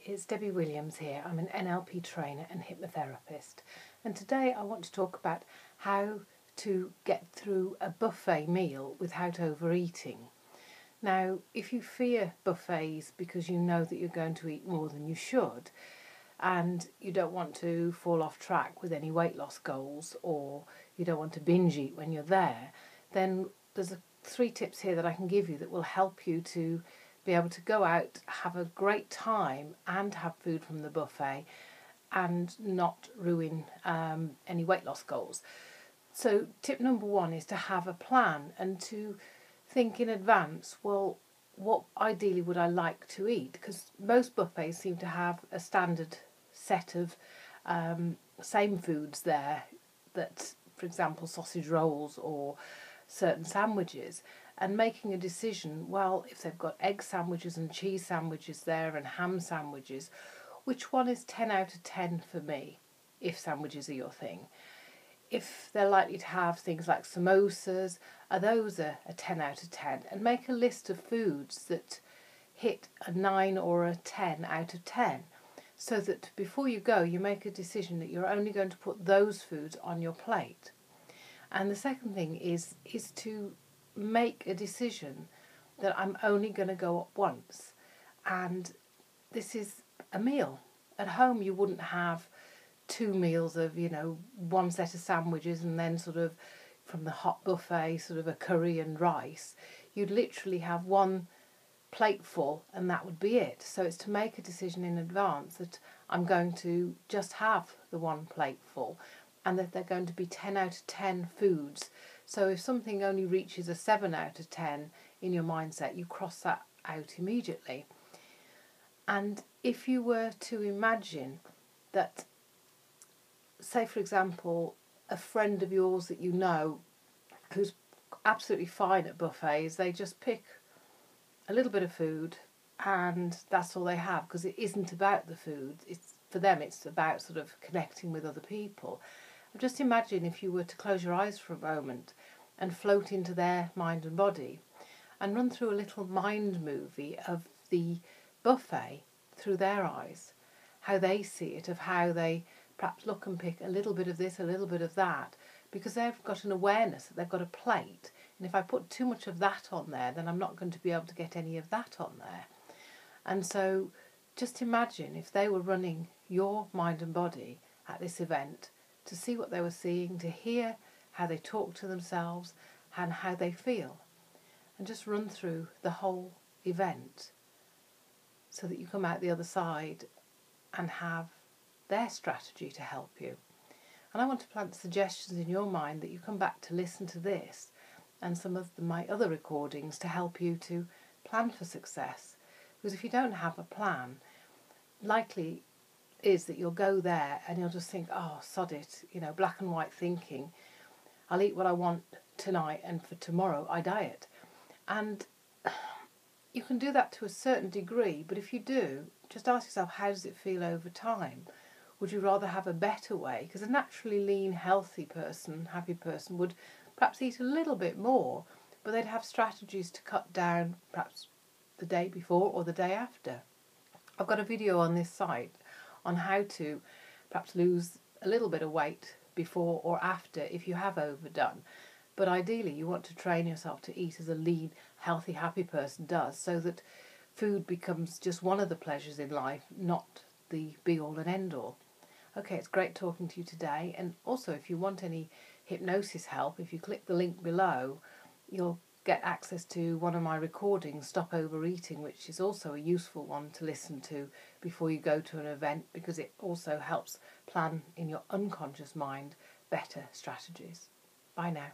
it's Debbie Williams here. I'm an NLP trainer and hypnotherapist, and today I want to talk about how to get through a buffet meal without overeating. Now, if you fear buffets because you know that you're going to eat more than you should, and you don't want to fall off track with any weight loss goals, or you don't want to binge eat when you're there, then there's 3 tips here that I can give you that will help you to be able to go out, have a great time and have food from the buffet and not ruin any weight loss goals. So tip number 1 is to have a plan and to think in advance, well, what ideally would I like to eat? Because most buffets seem to have a standard set of same foods there, that, for example, sausage rolls or certain sandwiches, and making a decision, well, if they've got egg sandwiches and cheese sandwiches there and ham sandwiches, which one is 10 out of 10 for me, if sandwiches are your thing? If they're likely to have things like samosas, are those a 10 out of 10? And make a list of foods that hit a 9 or a 10 out of 10, so that before you go, you make a decision that you're only going to put those foods on your plate. And the second thing is to make a decision that I'm only going to go up once. And this is a meal. At home you wouldn't have 2 meals of, one set of sandwiches and then sort of from the hot buffet sort of a curry and rice. You'd literally have 1 plateful and that would be it. So it's to make a decision in advance that I'm going to just have the 1 plateful, and that they're going to be 10 out of 10 foods. So if something only reaches a 7 out of 10 in your mindset, you cross that out immediately. And if you were to imagine that, say for example, a friend of yours that you know who's absolutely fine at buffets, they just pick a little bit of food and that's all they have, because it isn't about the food. For them it's about sort of connecting with other people. Just imagine if you were to close your eyes for a moment and float into their mind and body and run through a little mind movie of the buffet through their eyes, how they see it, of how they perhaps look and pick a little bit of this, a little bit of that, because they've got an awareness that they've got a plate, and if I put too much of that on there, then I'm not going to be able to get any of that on there. And so just imagine if they were running your mind and body at this event, to see what they were seeing, to hear how they talk to themselves and how they feel, and just run through the whole event so that you come out the other side and have their strategy to help you. And I want to plant suggestions in your mind that you come back to listen to this and some of my other recordings to help you to plan for success. Because if you don't have a plan, likely is that you'll go there and you'll just think, oh, sod it, black and white thinking. I'll eat what I want tonight and for tomorrow I diet. And you can do that to a certain degree, but if you do, just ask yourself, how does it feel over time? Would you rather have a better way? Because a naturally lean, healthy person, happy person, would perhaps eat a little bit more, but they'd have strategies to cut down perhaps the day before or the day after. I've got a video on this site on how to perhaps lose a little bit of weight before or after if you have overdone. But ideally you want to train yourself to eat as a lean, healthy, happy person does, so that food becomes just one of the pleasures in life, not the be-all and end-all. Okay, it's great talking to you today, and also if you want any hypnosis help, if you click the link below, you'll get access to one of my recordings, Stop Overeating, which is also a useful one to listen to before you go to an event, because it also helps plan in your unconscious mind better strategies. Bye now.